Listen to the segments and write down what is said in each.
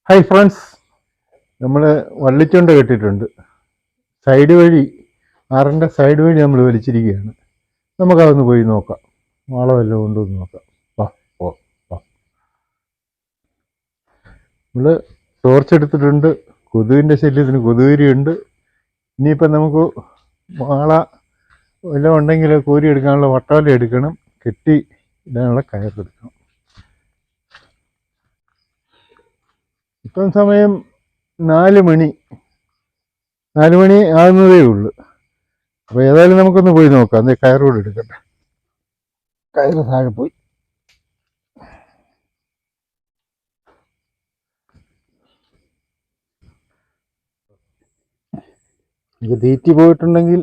Hi friends, നമ്മൾ വള്ളിച്ചുണ്ട കെട്ടിയിട്ടുണ്ട്. Side വഴി, ആറിൻ്റെ സൈഡ് വഴി നമ്മൾ വലിച്ചിരിക്കുകയാണ്. നമുക്കതൊന്ന് പോയി നോക്കാം. വളമെല്ലാം കൊണ്ടുവന്ന് നോക്കാം. വാ ഓ വാ. നമ്മൾ ടോർച്ച് എടുത്തിട്ടുണ്ട്. കൊതുകിൻ്റെ ശല്യത്തിന് കൊതുകുതിരിയുണ്ട്. ഇനിയിപ്പം നമുക്ക് വാള വല്ലതും ഉണ്ടെങ്കിൽ കോരി എടുക്കാനുള്ള വട്ടാല എടുക്കണം. കെട്ടി ഇടാനുള്ള കയറെടുക്കണം. ഇപ്പം സമയം 4 മണി ആകുന്നതേ ഉള്ളൂ. അപ്പോൾ ഏതായാലും നമുക്കൊന്ന് പോയി നോക്കാം. അതേ കയറോട് എടുക്കട്ടെ. കയറ് താഴെ പോയി. ഇത് തീറ്റി പോയിട്ടുണ്ടെങ്കിൽ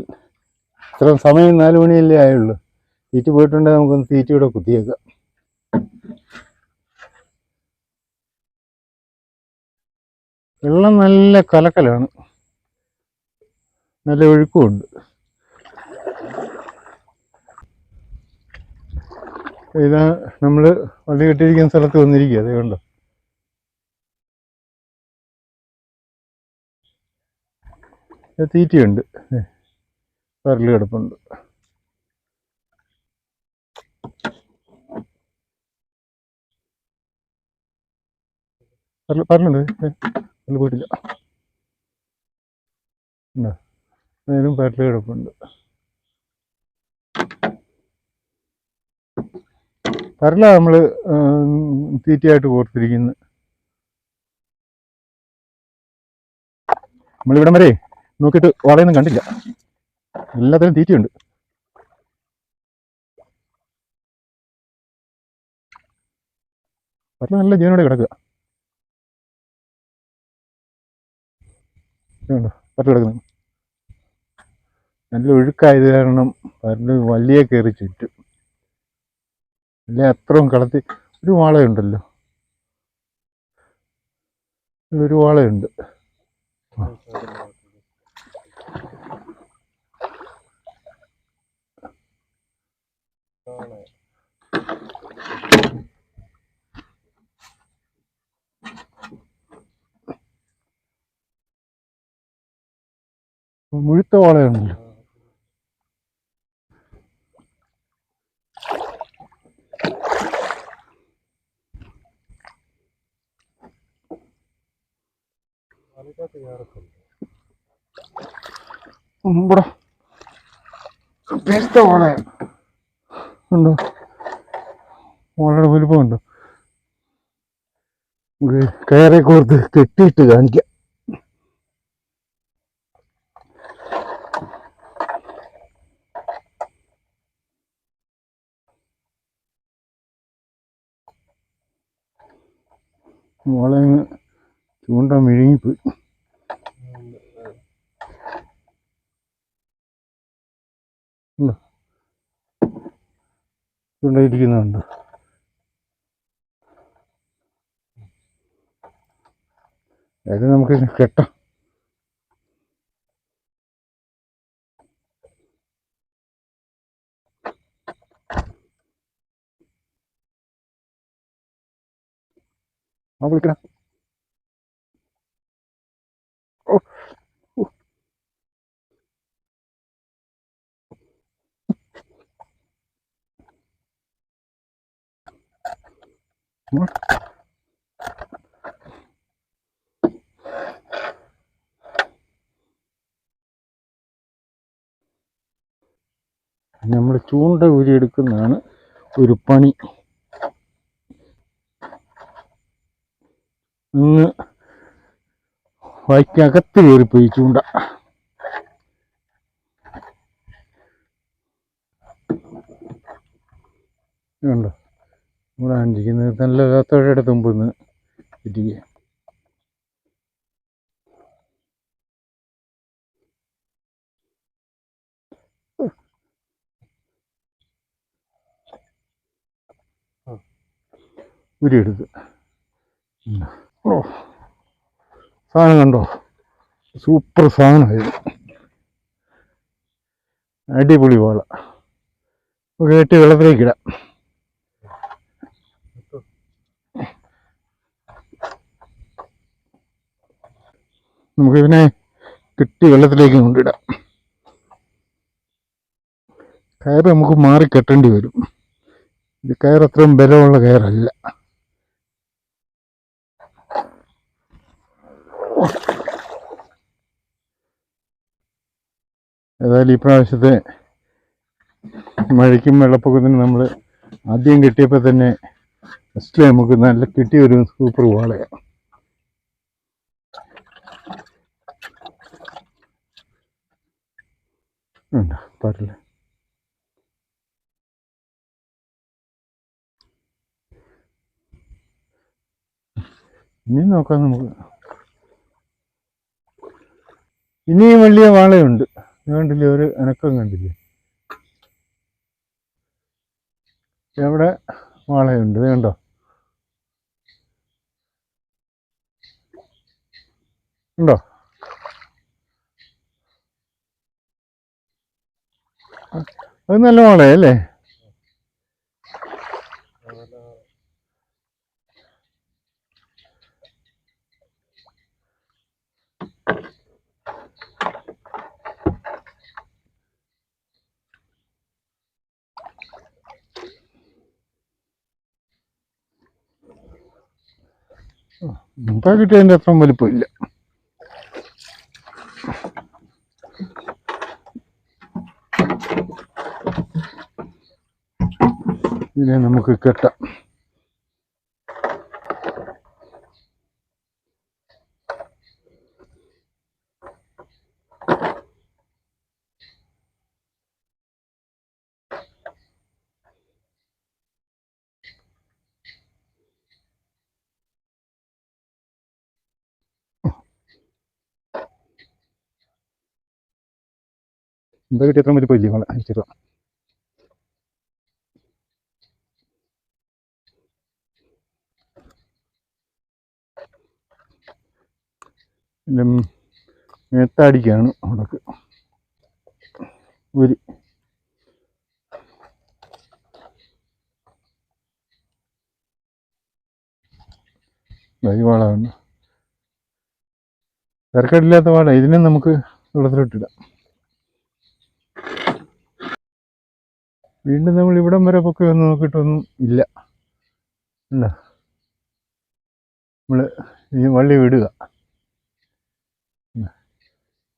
ഇത്ര സമയം 4 മണിയല്ലേ ആയുള്ളൂ. തീറ്റി പോയിട്ടുണ്ടെങ്കിൽ നമുക്കൊന്ന് തീറ്റിയുടെ കുത്തിയേക്കാം. വെള്ളം നല്ല കലക്കലാണ്, നല്ല ഒഴുക്കുമുണ്ട്. ഇതാ നമ്മൾ വള്ളി കെട്ടിയിരിക്കുന്ന സ്ഥലത്ത് വന്നിരിക്കുക. അതേ കണ്ടോ, തീറ്റയുണ്ട്, പരല് കിടപ്പുണ്ട്. പരലുണ്ട്, പരല് പോയിട്ടില്ല. അതിനും പരല് കിടപ്പുണ്ട്. പരല നമ്മൾ തീറ്റയായിട്ട് കോർത്തിരിക്കുന്നത്. നമ്മളിവിടം വരെ നോക്കിയിട്ട് വളയൊന്നും കണ്ടില്ല. എല്ലാത്തിനും തീറ്റയുണ്ട്. പരല നല്ല ജീവനോടെ കിടക്കുക. പരല് കിടക്കുന്നത് നല്ല ഒഴുക്കായത് കാരണം പരല് വലിയ കയറി ചുറ്റും. അല്ലെ അത്രയും കളത്തി. ഒരു വാളയുണ്ടല്ലോ, ഒരു വാളയുണ്ട്. മുഴുത്ത വാളയുണ്ടല്ലോ. ഇവിടെ പെരുത്ത വാളയാണ്. ഉണ്ടോ, വാളയുടെ വലുപ്പമുണ്ടോ? കയറെ കോർത്ത് കെട്ടിയിട്ട് കാണിക്കാം. വാളയങ്ങ് ചൂണ്ട മിഴുങ്ങിപ്പോയി. ചൂണ്ടയിരിക്കുന്നുണ്ട്. അത് നമുക്ക് കെട്ടാം. വിളിക്കണം. ഓ നമ്മൾ ചൂണ്ട ഊരിയെടുക്കുന്നതാണ് ഒരു പണി. ഇന്ന് വൈക്കകത്ത് കയറിപ്പോയി ചൂണ്ട. കണ്ടോ, ഇവിടെ ഇരിക്കുന്നത് നല്ല കാത്തോടെ തുമ്പെന്ന് ഇരിക്കുക. ഉരിയെടുത്ത്. ഓ, സാധനം കണ്ടോ, സൂപ്പർ സാധനമായിരുന്നു. അടിപൊളി വാള. കെട്ടി വെള്ളത്തിലേക്ക് ഇടാം. നമുക്കിതിനെ കെട്ടി വെള്ളത്തിലേക്ക് കൊണ്ടിടാം. കയറ് നമുക്ക് മാറി കെട്ടേണ്ടി വരും. ഇത് കയർ അത്രയും ബലമുള്ള കയറല്ല. ഏതായാലും ഈ പ്രാവശ്യത്തെ മഴയ്ക്കും വെള്ളപ്പൊക്കത്തിനും നമ്മൾ ആദ്യം കിട്ടിയപ്പോൾ തന്നെ ഫസ്റ്റ് നമുക്ക് നല്ല കിട്ടിയൊരു സൂപ്പർ വാളയാണ്. പാടില്ല. ഇനി നോക്കാം നമുക്ക്. ഇനിയും വലിയ വാളയുണ്ട്. കണ്ടില്ലേ, ഒരു അനക്കം കണ്ടില്ലേ? എവിടെ വാളയുണ്ട്, കണ്ടോ? ഉണ്ടോ? അത് നല്ല വാളയല്ലേ? മുമ്പേ കിട്ടിയതിൻ്റെ അത്രയും വലിപ്പമില്ല. ഇതിനെ നമുക്ക് കെട്ടാം. മുമ്പേ കിട്ടിയ അത്രയും വലിപ്പമില്ലേ വാള? അയച്ചിട്ട് മേത്താടിക്കാണ് അവിടേക്ക് ഒരു വാള ഉണ്ട്. തിരക്കേടില്ലാത്ത വാള. ഇതിനെ നമുക്ക് വെള്ളത്തിലിട്ടിടാം. വീണ്ടും നമ്മൾ ഇവിടം വരെ പൊക്കി വന്ന് നോക്കിയിട്ടൊന്നും ഇല്ല. ഉണ്ടോ? നമ്മൾ ഈ വള്ളി വിടുക.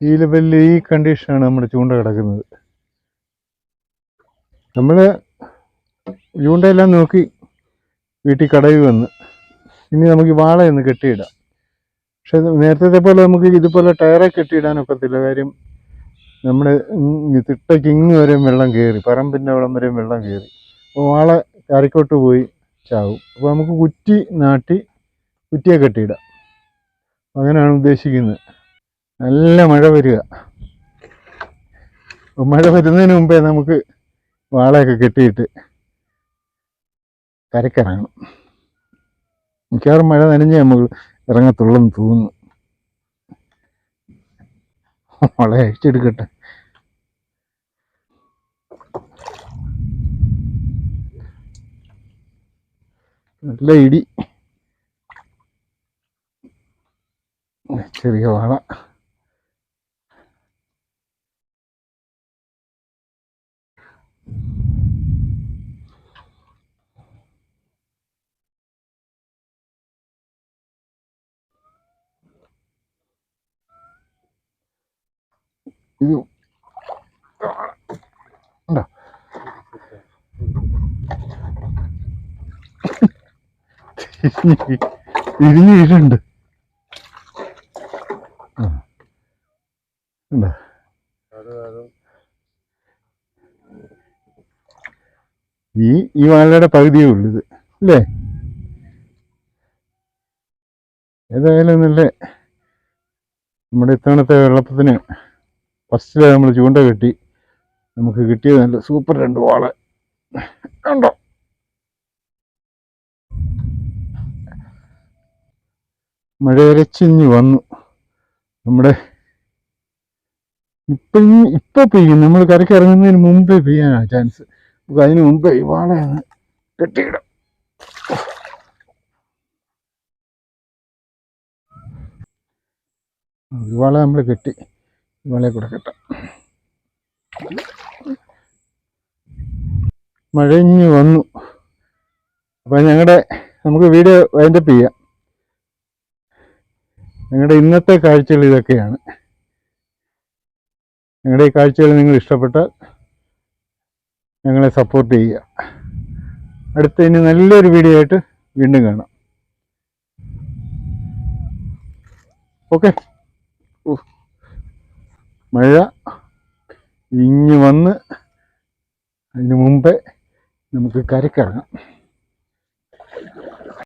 ഈ ലെവലിൽ ഈ കണ്ടീഷനാണ് നമ്മുടെ ചൂണ്ട കിടക്കുന്നത്. നമ്മൾ ചൂണ്ടയെല്ലാം നോക്കി വീട്ടിൽ കടയിൽ വന്ന് ഇനി നമുക്ക് വാളയൊന്ന് കെട്ടിയിടാം. പക്ഷെ നേരത്തെ പോലെ നമുക്ക് ഇതുപോലെ ടയറെ കെട്ടിയിടാനൊക്കത്തില്ല. കാര്യം നമ്മുടെ തിട്ടയ്ക്ക് ഇങ്ങ് വരെയും വെള്ളം കയറി, പറമ്പിൻ്റെ അവിടം വരെയും വെള്ളം കയറി. അപ്പോൾ വാള കരയ്ക്കോട്ട് പോയി ചാവും. അപ്പോൾ നമുക്ക് കുറ്റി നാട്ടി കുറ്റിയെ കെട്ടിയിടാം. അങ്ങനെയാണ് ഉദ്ദേശിക്കുന്നത്. നല്ല മഴ വരിക. മഴ വരുന്നതിന് മുമ്പേ നമുക്ക് വാളയൊക്കെ കെട്ടിയിട്ട് കരക്കിറങ്ങണം. മിക്കവാറും മഴ നനഞ്ഞ് നമുക്ക് ഇറങ്ങത്തുള്ളെന്ന് തോന്നുന്നു. വള അഴിച്ചെടുക്കട്ടെ. നല്ല ഇടി. ചെറിയ വാള. ഇത് ഉണ്ടോ? തിരിഞ്ഞ് വീഴുന്നുണ്ട്. ഉണ്ടോ? ഈ വാഴയുടെ പകുതിയേ ഉള്ളൂ ഇത്, അല്ലേ? ഏതായാലും നല്ല നമ്മുടെ ഇത്തവണത്തെ വെള്ളപ്പത്തിന് ഫസ്റ്റിൽ നമ്മൾ ചൂണ്ട കെട്ടി നമുക്ക് കിട്ടിയത് നല്ല സൂപ്പർ 2 വാള. കണ്ടോ? മഴ ഇരച്ചിഞ്ഞ് വന്നു. നമ്മുടെ ഇപ്പൊ പെയ്യും. നമ്മൾ കരയ്ക്ക് ഇറങ്ങുന്നതിന് മുമ്പേ പെയ്യാനാണ് ചാൻസ്. നമുക്ക് അതിന് മുമ്പേ ഈ വാളയാണ് കെട്ടിയിടാം. ഒരു വള നമ്മൾ കെട്ടി, വളയെ കൂടെ കെട്ടാം. മഴഞ്ഞു വന്നു. അപ്പം നമുക്ക് വീഡിയോ വൈൻഡപ്പ് ചെയ്യാം. ഞങ്ങളുടെ ഇന്നത്തെ കാഴ്ചകൾ ഇതൊക്കെയാണ്. ഞങ്ങളുടെ ഈ കാഴ്ചകൾ നിങ്ങൾ ഇഷ്ടപ്പെട്ടാൽ ഞങ്ങളെ സപ്പോർട്ട് ചെയ്യുക. അടുത്ത ഇനി നല്ലൊരു വീഡിയോ ആയിട്ട് വീണ്ടും കാണാം. ഓക്കെ. മഴ ഇങ്ങ് വന്ന് അതിന് മുമ്പേ നമുക്ക് കരക്കിറങ്ങാം.